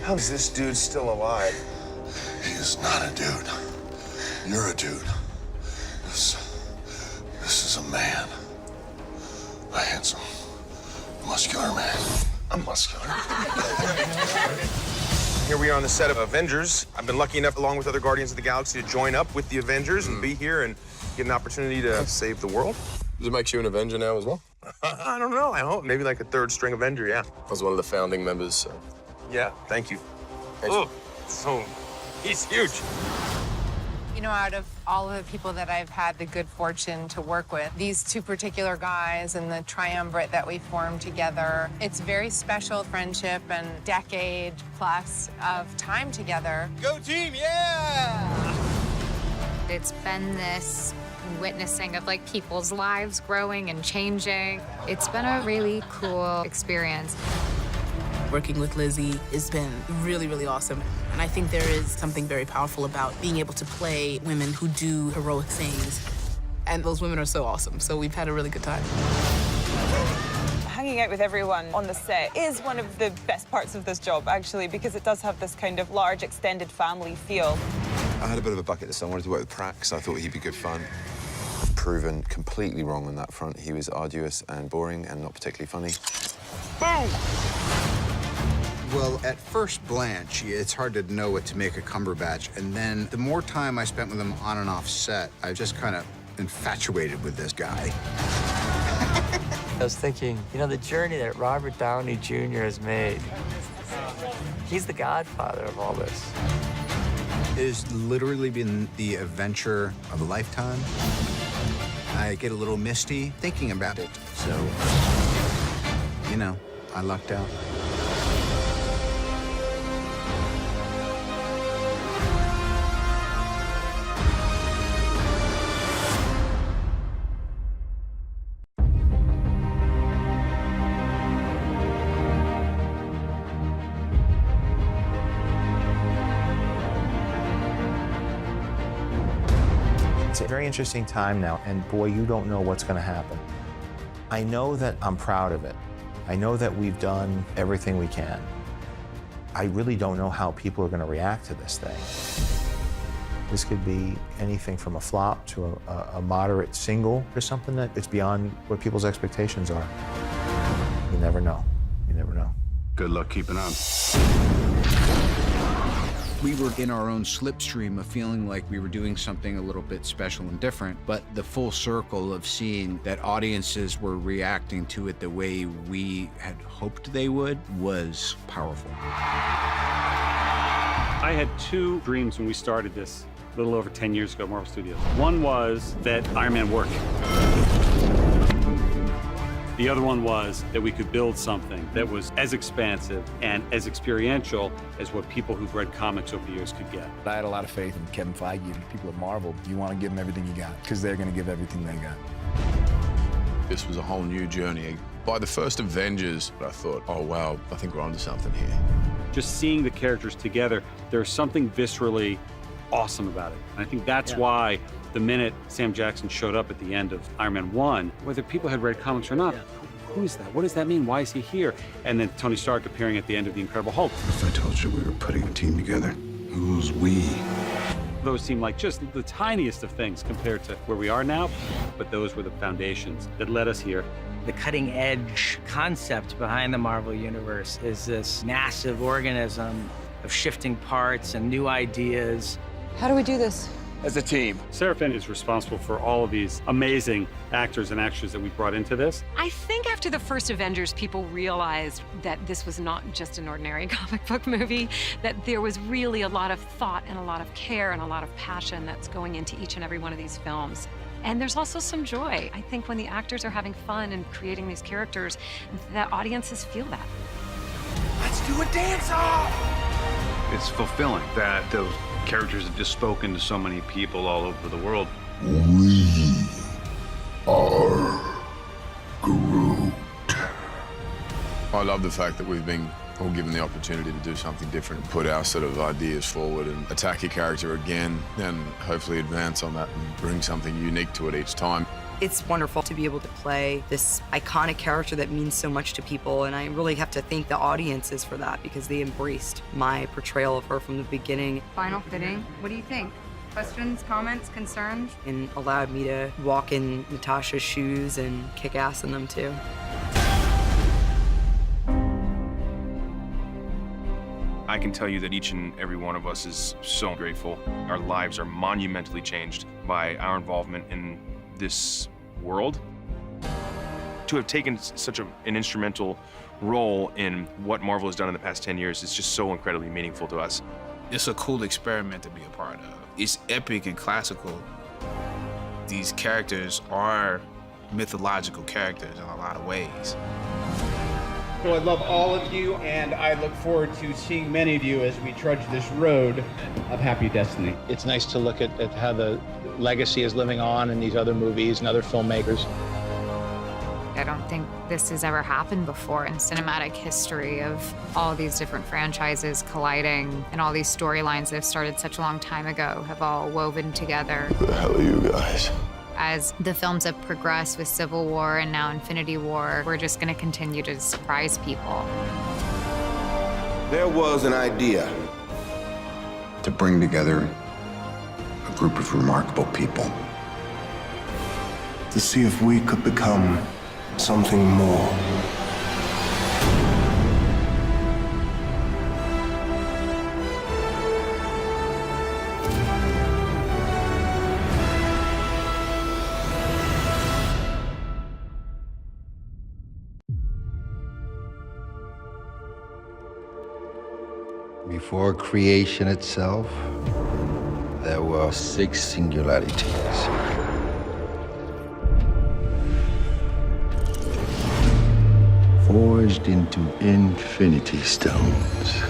How is this dude still alive? He is not a dude. You're a dude. This is a man. A handsome, muscular man. I'm muscular. Here we are on the set of Avengers. I've been lucky enough, along with other Guardians of the Galaxy, to join up with the Avengers and be here and get an opportunity to save the world. Does it make you an Avenger now as well? I don't know. I hope. Maybe like a third string Avenger, yeah. I was one of the founding members, so. Yeah, thank you. Thanks. Oh, so he's huge. You know, out of all of the people that I've had the good fortune to work with, these two particular guys and the triumvirate that we formed together, it's very special friendship and decade plus of time together. Go team, yeah! It's been this witnessing of like people's lives growing and changing. It's been a really cool experience. Working with Lizzie has been really, really awesome. And I think there is something very powerful about being able to play women who do heroic things. And those women are so awesome, so we've had a really good time. Hanging out with everyone on the set is one of the best parts of this job, actually, because it does have this kind of large, extended family feel. I had a bit of a bucket list. I wanted to work with Prax. I thought he'd be good fun. Proven completely wrong on that front. He was arduous and boring and not particularly funny. Boom! Well, at first blanch, it's hard to know what to make of Cumberbatch. And then the more time I spent with him on and off set, I just kind of infatuated with this guy. I was thinking, you know, the journey that Robert Downey Jr. has made, he's the godfather of all this. It has literally been the adventure of a lifetime. I get a little misty thinking about it. So, you know, I lucked out. It's a very interesting time now, and boy, you don't know what's going to happen. I know that I'm proud of it. I know that we've done everything we can. I really don't know how people are going to react to this thing. This could be anything from a flop to a moderate single to something that is beyond what people's expectations are. You never know. You never know. Good luck keeping up. We were in our own slipstream of feeling like we were doing something a little bit special and different, but the full circle of seeing that audiences were reacting to it the way we had hoped they would was powerful. I had two dreams when we started this a little over 10 years ago at Marvel Studios. One was that Iron Man worked. The other one was that we could build something that was as expansive and as experiential as what people who've read comics over the years could get. I had a lot of faith in Kevin Feige and the people at Marvel. You want to give them everything you got, because they're going to give everything they got. This was a whole new journey. By the first Avengers, I thought, oh, wow, I think we're onto something here. Just seeing the characters together, there's something viscerally awesome about it. And I think that's why the minute Sam Jackson showed up at the end of Iron Man 1, whether people had read comics or not, who is that? What does that mean? Why is he here? And then Tony Stark appearing at the end of The Incredible Hulk. If I told you we were putting a team together, who's we? Those seem like just the tiniest of things compared to where we are now, but those were the foundations that led us here. The cutting edge concept behind the Marvel Universe is this massive organism of shifting parts and new ideas. How do we do this? As a team. Sarah Finn is responsible for all of these amazing actors and actresses that we brought into this. I think after the first Avengers, people realized that this was not just an ordinary comic book movie, that there was really a lot of thought and a lot of care and a lot of passion that's going into each and every one of these films. And there's also some joy. I think when the actors are having fun and creating these characters, the audiences feel that. Let's do a dance-off! It's fulfilling that those characters have just spoken to so many people all over the world. We are Groot. I love the fact that we've been all given the opportunity to do something different, put our sort of ideas forward and attack a character again, and hopefully advance on that and bring something unique to it each time. It's wonderful to be able to play this iconic character that means so much to people, and I really have to thank the audiences for that because they embraced my portrayal of her from the beginning. Final fitting, what do you think? Questions, comments, concerns? And allowed me to walk in Natasha's shoes and kick ass in them too. I can tell you that each and every one of us is so grateful. Our lives are monumentally changed by our involvement in this world. To have taken such an instrumental role in what Marvel has done in the past 10 years is just so incredibly meaningful to us. It's a cool experiment to be a part of. It's epic and classical. These characters are mythological characters in a lot of ways. So I love all of you, and I look forward to seeing many of you as we trudge this road of happy destiny. It's nice to look at how the legacy is living on in these other movies and other filmmakers. I don't think this has ever happened before in cinematic history of all these different franchises colliding and all these storylines that have started such a long time ago have all woven together. Who the hell are you guys? As the films have progressed with Civil War and now Infinity War, we're just going to continue to surprise people. There was an idea To bring together a group of remarkable people. To see if we could become something more. Before creation itself, there were 6 singularities. Forged into infinity stones.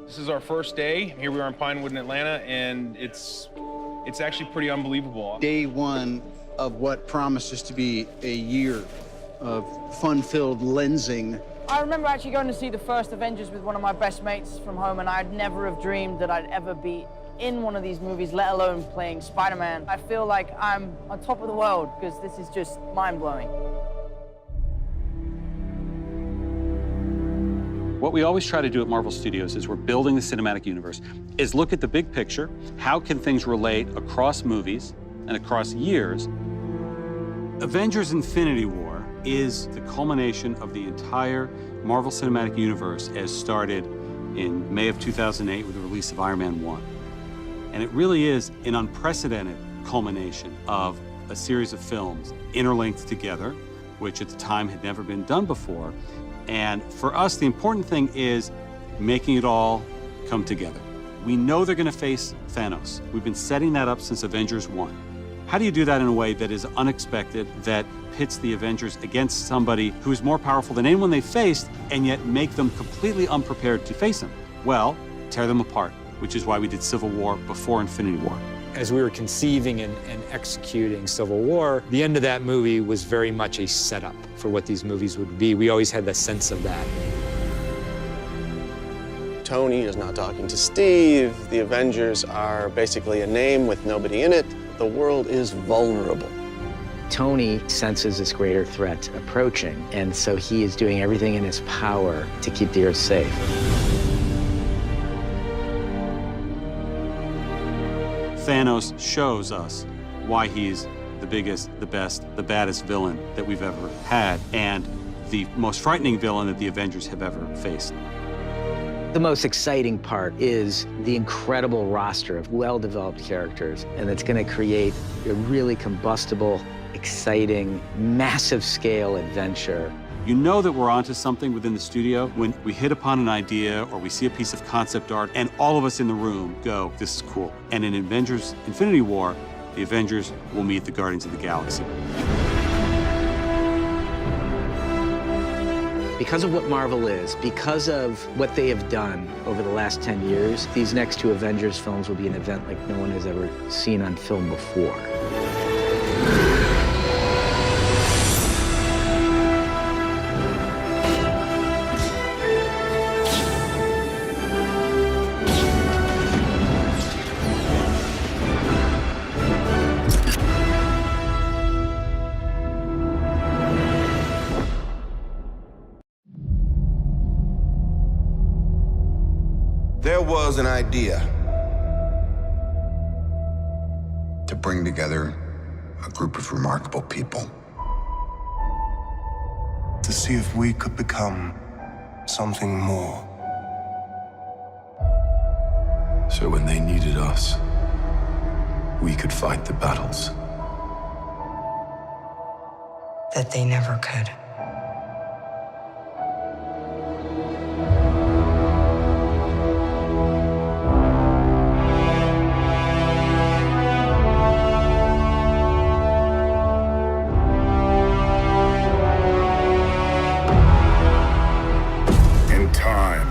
This is our first day. Here we are in Pinewood in Atlanta, and it's actually pretty unbelievable. Day one of what promises to be a year of fun-filled lensing. I remember actually going to see the first Avengers with one of my best mates from home, and I'd never have dreamed that I'd ever be in one of these movies, let alone playing Spider-Man. I feel like I'm on top of the world because this is just mind-blowing. What we always try to do at Marvel Studios is we're building the cinematic universe, is look at the big picture. How can things relate across movies and across years? Avengers Infinity War is the culmination of the entire Marvel Cinematic Universe as started in May of 2008 with the release of Iron Man 1. And it really is an unprecedented culmination of a series of films interlinked together, which at the time had never been done before. And for us, the important thing is making it all come together. We know they're going to face Thanos. We've been setting that up since Avengers 1. How do you do that in a way that is unexpected, that pits the Avengers against somebody who is more powerful than anyone they faced, and yet make them completely unprepared to face him? Well, tear them apart, which is why we did Civil War before Infinity War. As we were conceiving and executing Civil War, the end of that movie was very much a setup for what these movies would be. We always had the sense of that. Tony is not talking to Steve. The Avengers are basically a name with nobody in it. The world is vulnerable. Tony senses this greater threat approaching, and so he is doing everything in his power to keep the Earth safe. Thanos shows us why he's the biggest, the best, the baddest villain that we've ever had, and the most frightening villain that the Avengers have ever faced. The most exciting part is the incredible roster of well-developed characters, and it's going to create a really combustible, exciting, massive-scale adventure. You know that we're onto something within the studio when we hit upon an idea or we see a piece of concept art and all of us in the room go, this is cool. And in Avengers Infinity War, the Avengers will meet the Guardians of the Galaxy. Because of what Marvel is, because of what they have done over the last 10 years, these next 2 Avengers films will be an event like no one has ever seen on film before. an idea. To bring together a group of remarkable people. To see if we could become something more. So when they needed us, we could fight the battles That they never could. In time,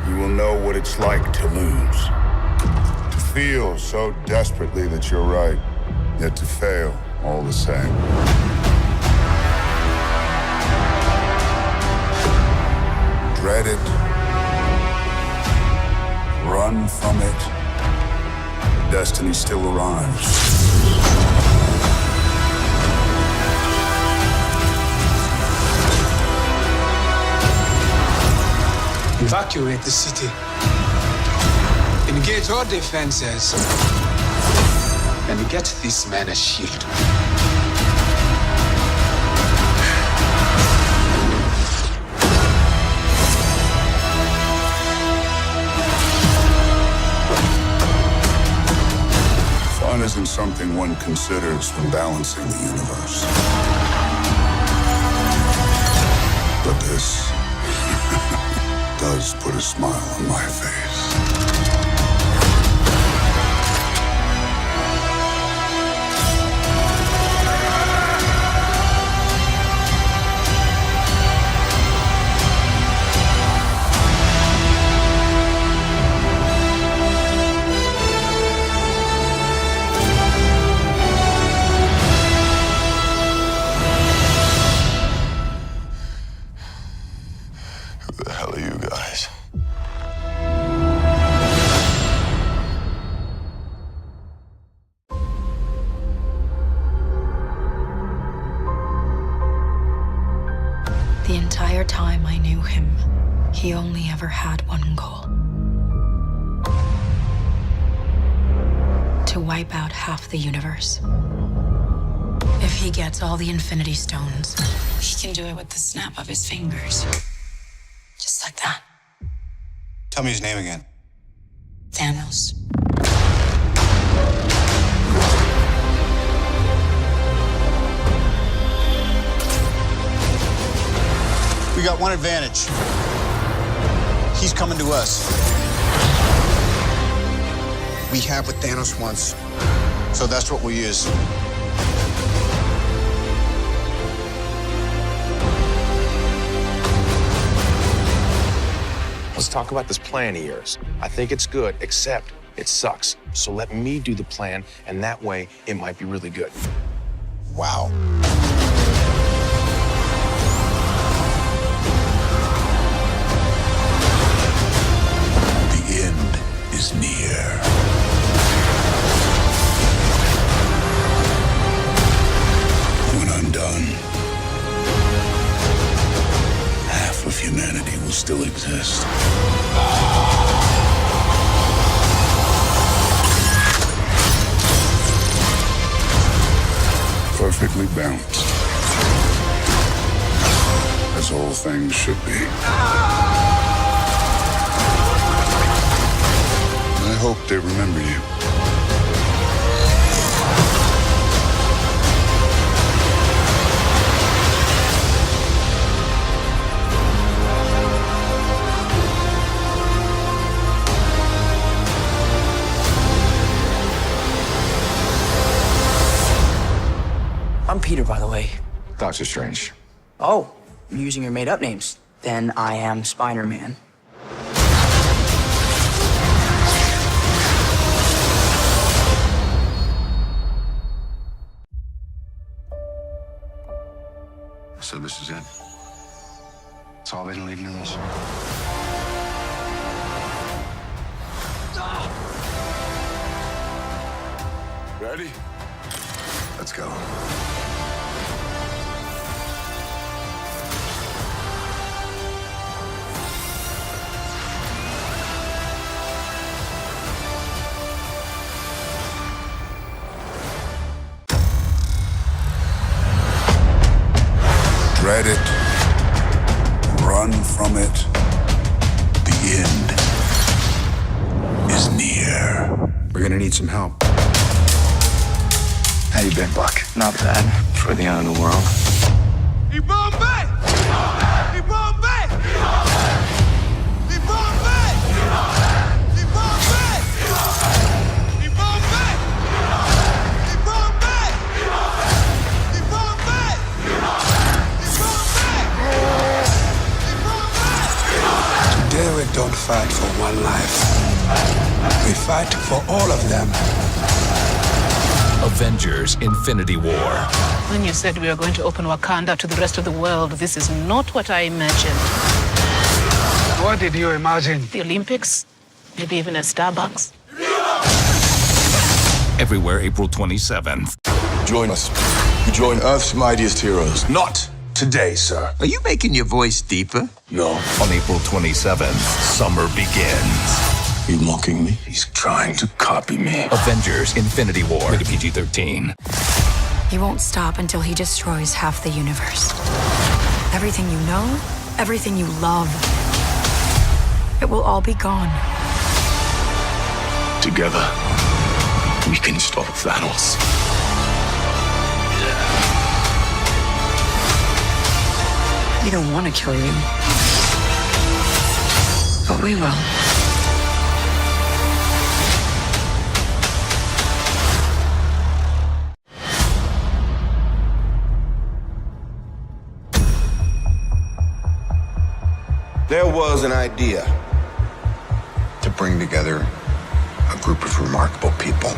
you will know what it's like to lose. To feel so desperately that you're right, yet to fail all the same. Dread it. Run from it. Destiny still arrives. Evacuate the city. Engage all defenses. And get this man a shield. Fun isn't something one considers when balancing the universe. But this does put a smile on my face. Who the hell are you guys? The entire time I knew him, he only ever had one goal. To wipe out half the universe. If he gets all the Infinity Stones, he can do it with the snap of his fingers. Just like that. Tell me his name again. Thanos. We got one advantage. He's coming to us. We have what Thanos wants, so that's what we'll use. Let's talk about this plan of yours. I think it's good, except it sucks. So let me do the plan, and that way it might be really good. Wow. The end is near. When I'm done, half of humanity will still exist. Perfectly balanced. As all things should be. I hope they remember you. I'm Peter, by the way. Doctor Strange. Oh, you're using your made-up names. Then I am Spider-Man. So this is it. It's all been leading to this. Ready? Let's go. We're gonna need some help. How you been, Buck? Not bad for the end of the world. Today we don't fight for one life. We fight for all of them. Avengers: Infinity War. When you said we were going to open Wakanda to the rest of the world, this is not what I imagined. What did you imagine? The Olympics? Maybe even a Starbucks? Everywhere April 27th. Join us. Join Earth's mightiest heroes. Not today, sir. Are you making your voice deeper? No. On April 27th, summer begins. You mocking me? He's trying to copy me. Avengers: Infinity War. Rated PG-13. He won't stop until he destroys half the universe. Everything you know, everything you love, it will all be gone. Together, we can stop Thanos. We don't want to kill you, but we will. There was an idea To bring together a group of remarkable people.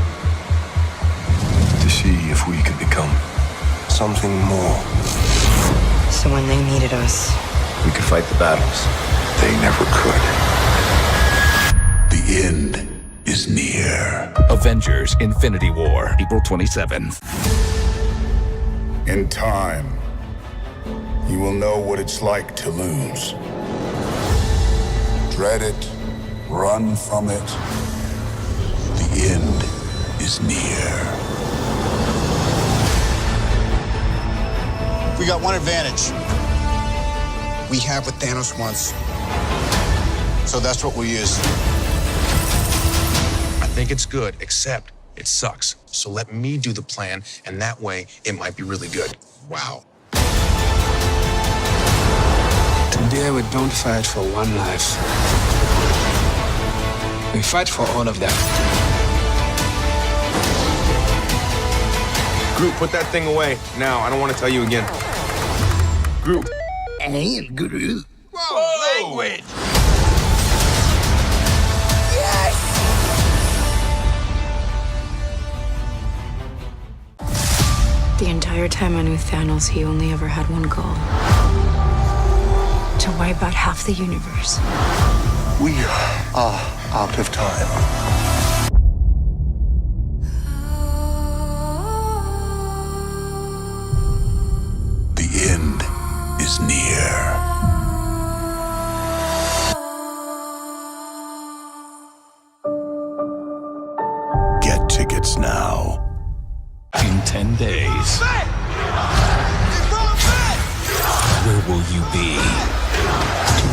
To see if we could become something more. So when they needed us, we could fight the battles they never could. The end is near. Avengers: Infinity War. April 27th. In time, you will know what it's like to lose. Dread it, run from it. The end is near. We got one advantage. We have what Thanos wants. So that's what we'll use. I think it's good, except it sucks. So let me do the plan, and that way it might be really good. Wow. Today we don't fight for one life. We fight for all of them. Groot, put that thing away now. I don't want to tell you again. Groot. Hey, Groot. Whoa, language! The entire time I knew Thanos, he only ever had one goal. To wipe out half the universe. We are out of time. The end is near. Get tickets now. In 10 days. Where will you be?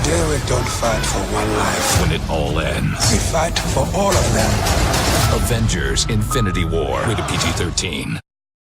Today we don't fight for one life. When it all ends. We fight for all of them. Avengers: Infinity War. Rated PG-13.